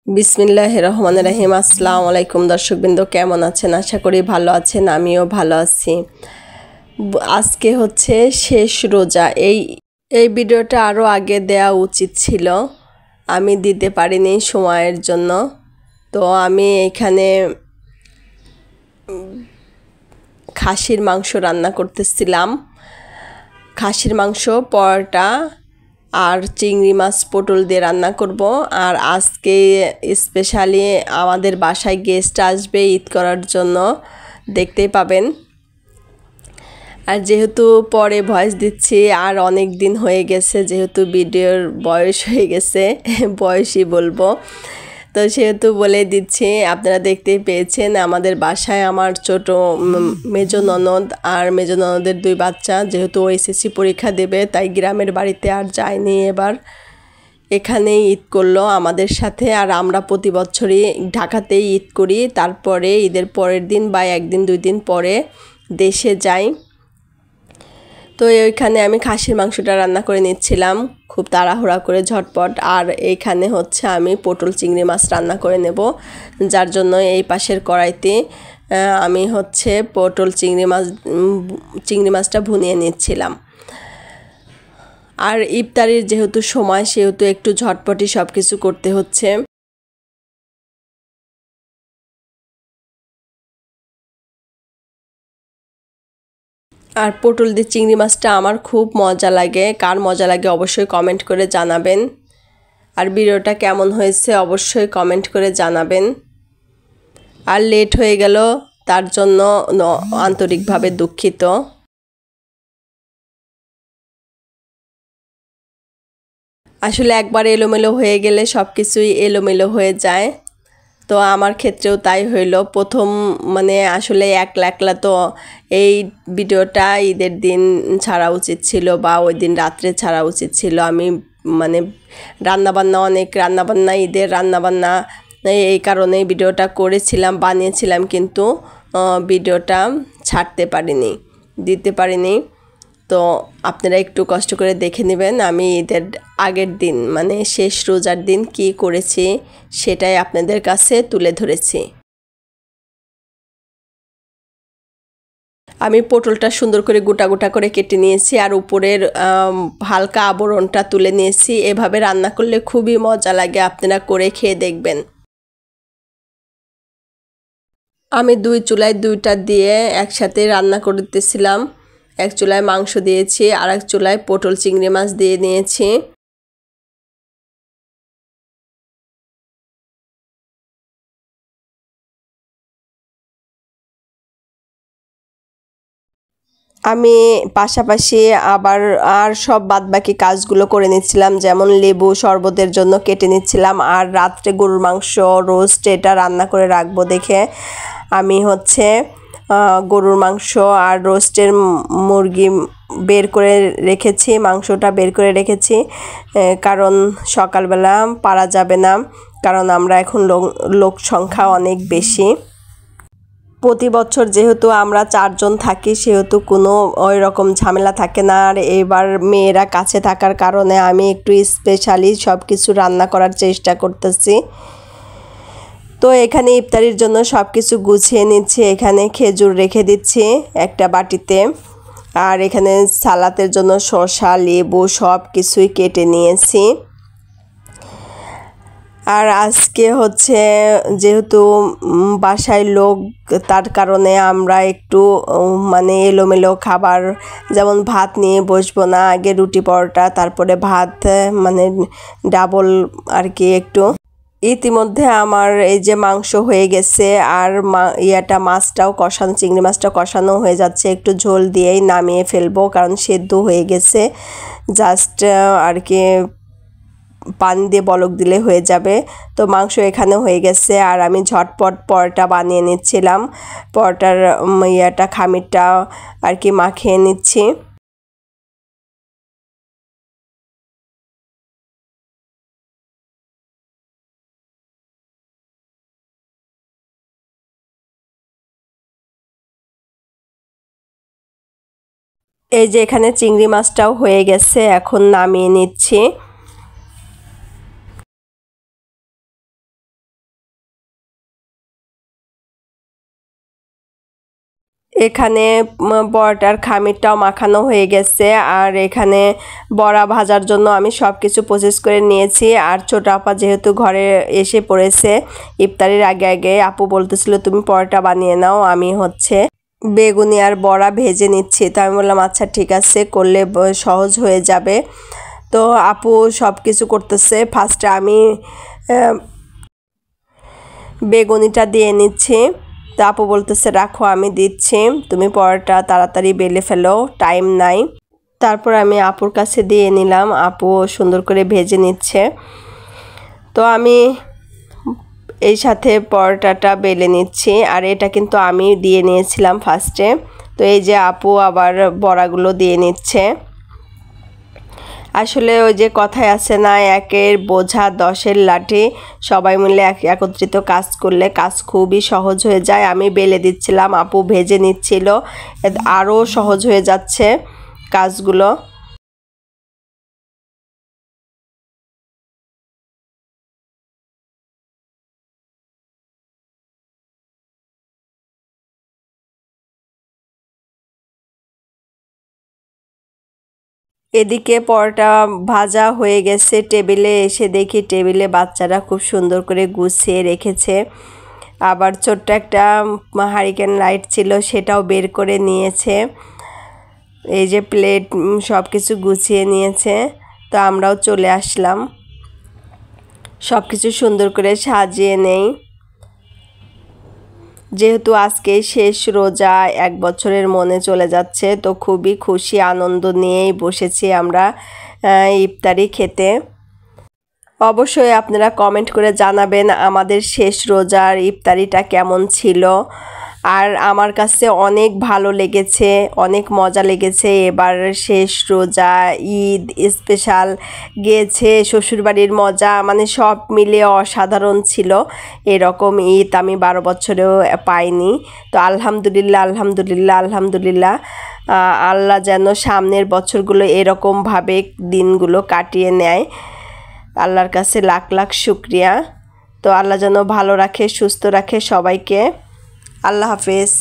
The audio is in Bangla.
বিসমিল্লাহির রহমানির রহিম। আসসালামু আলাইকুম দর্শকবৃন্দ, কেমন আছেন? আশা করি ভালো আছেন, আমিও ভালো আছি। আজকে হচ্ছে শেষ রোজা। এই ভিডিওটা আরও আগে দেওয়া উচিত ছিল, আমি দিতে পারিনি সময়ের জন্য। তো আমি এখানে খাসির মাংস রান্না করতেছিলাম। খাসির মাংস, পরোটা আর চিংড়ি মাছ পটল দিয়ে রান্না করব। আর আজকে স্পেশালি আমাদের বাসায় গেস্ট আসবে ঈদ করার জন্য, দেখতেই পাবেন। আর যেহেতু পরে ভয়েস দিচ্ছি, আর অনেক দিন হয়ে গেছে, যেহেতু ভিডিওর বয়স হয়ে গেছে, বয়সই বলবো, তো সেহেতু বলে দিচ্ছি। আপনারা দেখতেই পেয়েছেন আমাদের বাসায় আমার ছোট মেজো ননদ আর মেজো ননদের 2 বাচ্চা, যেহেতু ও এসএসসি পরীক্ষা দেবে, তাই গ্রামের বাড়িতে আর যায়নি, এবার এখানেই ঈদ করলো আমাদের সাথে। আর আমরা প্রতি বছরই ঢাকাতেই ঈদ করি, তারপরে ঈদের পরের দিন বা 1 দিন 2 দিন পরে দেশে যাই। তো এইখানে আমি খাসির মাংসটা রান্না করে নিচ্ছিলাম খুব তাড়াহুড়া করে, ঝটপট। আর এইখানে হচ্ছে আমি পটল চিংড়ি মাছ রান্না করে নেব, যার জন্য এই পাশের কড়াইতে আমি হচ্ছে পটল চিংড়ি মাছটা ভুনিয়ে নিচ্ছিলাম। আর ইফতারির যেহেতু সময়, সেহেতু একটু ঝটপটই সব কিছু করতে হচ্ছে। আর পটল দিয়ে চিংড়ি মাছটা আমার খুব মজা লাগে। কার মজা লাগে অবশ্যই কমেন্ট করে জানাবেন। আর ভিডিওটা কেমন হয়েছে অবশ্যই কমেন্ট করে জানাবেন। আর লেট হয়ে গেল, তার জন্য আন্তরিকভাবে দুঃখিত। আসলে একবার এলোমেলো হয়ে গেলে সব কিছুই এলোমেলো হয়ে যায়। তো আমার ক্ষেত্রেও তাই হইল। প্রথম আসলে একলা একলা তো এই ভিডিওটা ঈদের দিন ছাড়া উচিত ছিল, বা ওই দিন রাত্রে ছাড়া উচিত ছিল। আমি রান্নাবান্না ঈদের রান্নাবান্না, এই কারণে ভিডিওটা করেছিলাম, বানিয়েছিলাম, কিন্তু ভিডিওটা ছাড়তে পারিনি, দিতে পারিনি। তো আপনারা একটু কষ্ট করে দেখে নেবেন আমি ঈদের আগের দিন শেষ রোজার দিন কি করেছি, সেটাই আপনাদের কাছে তুলে ধরেছি। আমি পটলটা সুন্দর করে গোটা গোটা করে কেটে নিয়েছি, আর উপরের হালকা আবরণটা তুলে নিয়েছি। এভাবে রান্না করলে খুবই মজা লাগে, আপনারা করে খেয়ে দেখবেন। আমি 2 চুলায় 2টা দিয়ে একসাথে রান্না করতেছিলাম। এক চুলায় মাংস দিয়েছি, আর এক চুলায় পটল চিংড়ি মাছ দিয়ে নিয়েছি। আমি পাশাপাশি আবার সব বাদবাকি কাজগুলো করে নিচ্ছিলাম, যেমন লেবু শরবতের জন্য কেটে নিচ্ছিলাম। আর রাত্রে গরুর মাংস রোস্ট এটা রান্না করে রাখবো দেখে আমি হচ্ছে গরুর মাংস আর রোস্টের মুরগি বের করে রেখেছি, মাংসটা বের করে রেখেছি, কারণ সকালবেলা পারা যাবে না, কারণ আমরা এখন লোক সংখ্যা অনেক বেশি। প্রতি বছর যেহেতু আমরা 4 জন থাকি, সেহেতু কোনো ওই রকম ঝামেলা থাকে না। আর এবার মেয়েরা কাছে থাকার কারণে আমি একটু স্পেশালি সব কিছু রান্না করার চেষ্টা করতেছি। তো এখানে ইফতারির জন্য সব কিছু গুছিয়ে নিচ্ছি। এখানে খেজুর রেখে দিচ্ছি একটা বাটিতে, আর এখানে সালাতের জন্য শসা লেবু সব কিছুই কেটে নিয়েছি। আর আজকে হচ্ছে যেহেতু বাসায় লোক, তার কারণে আমরা একটু এলোমেলো খাবার, যেমন ভাত নিয়ে বসবো না, আগে রুটি পরোটা তারপরে ভাত, ডাবল আর কি একটু। ইতিমধ্যে আমার এই যে মাংস হয়ে গেছে, আর মাছটাও কষানো, চিংড়ি মাছটা কষানো হয়ে যাচ্ছে। একটু ঝোল দিয়েই নামিয়ে ফেলবো, কারণ সেদ্ধ হয়ে গেছে। জাস্ট আর কি পানি দিয়ে বলক দিলে হয়ে যাবে। তো মাংস এখানে হয়ে গেছে, আর আমি ঝটপট পরোটা বানিয়ে নিচ্ছিলাম। পরোটার খামিরটা আর কি মাখিয়ে নিচ্ছি। এই যে এখানে চিংড়ি মাছটাও হয়ে গেছে, এখন নামিয়ে নিচ্ছি। এখানে বড়াটার খামিরটাও মাখানো হয়ে গেছে। আর এখানে বড়া ভাজার জন্য আমি সব কিছু প্রসেস করে নিয়েছি। আর ছোট আপা যেহেতু ঘরে এসে পড়েছে ইফতারির আগে আগে, আপু বলতেছিল তুমি পরোটা বানিয়ে নাও, আমি বেগুনি আর বড়া ভেজে নিচ্ছি। তো আমি বললাম আচ্ছা ঠিক আছে, করলে সহজ হয়ে যাবে। তো আপু সব কিছু করতেছে। ফার্স্টে আমি বেগুনিটা দিয়ে নিচ্ছি। তো আপু বলতেছে রাখো আমি দিচ্ছি, তুমি পরোটা তাড়াতাড়ি বেলে ফেলো, টাইম নাই। তারপর আমি আপুর কাছে দিয়ে নিলাম, আপু সুন্দর করে ভেজে নিচ্ছে। তো আমি এই সাথে পরোটাটা বেলে নিচ্ছি। আর এটা কিন্তু আমি দিয়ে নিয়েছিলাম ফার্স্টে। তো এই যে আপু আবার বড়াগুলো দিয়ে নিচ্ছে। আসলে ওই যে কথায় আছে না, একের বোঝা দশের লাঠি, সবাই মিলে একত্রিত কাজ করলে কাজ খুবই সহজ হয়ে যায়। আমি বেলে দিচ্ছিলাম, আপু ভেজে নিচ্ছিল, আরও সহজ হয়ে যাচ্ছে কাজগুলো। এদিকে পরোটা ভাজা হয়ে গেছে, টেবিলে এসে দেখি টেবিলে বাচ্চারা খুব সুন্দর করে গুছিয়ে রেখেছে। আবার ছোট্ট একটা হারিকেন লাইট ছিল, সেটাও বের করে নিয়েছে। এই যে প্লেট সব কিছু গুছিয়ে নিয়েছে। তো আমরাও চলে আসলাম, সব কিছু সুন্দর করে সাজিয়ে নেই। যেহেতু আজকে শেষ রোজা, 1 বছরের মনে চলে যাচ্ছে, তো খুবই খুশি আনন্দ নিয়েই বসেছি আমরা ইফতারি খেতে। অবশ্যই আপনারা কমেন্ট করে জানাবেন আমাদের শেষ রোজার ইফতারিটা কেমন ছিল। আর আমার কাছে অনেক ভালো লেগেছে, অনেক মজা লেগেছে। এবার শেষ রোজা, ঈদ স্পেশাল গিয়েছে, শ্বশুরবাড়ির মজা, মানে সব মিলিয়ে অসাধারণ ছিল। এরকম ঈদ আমি 12 বছরেও পাইনি। তো আলহামদুলিল্লাহ আলহামদুলিল্লাহ আলহামদুলিল্লাহ, আল্লাহ যেন সামনের বছরগুলো এরকমভাবে দিনগুলো কাটিয়ে নেয়। আল্লাহর কাছে লাখ লাখ শুকরিয়া। তো আল্লাহ যেন ভালো রাখে, সুস্থ রাখে সবাইকে। আল্লাহ হাফেজ।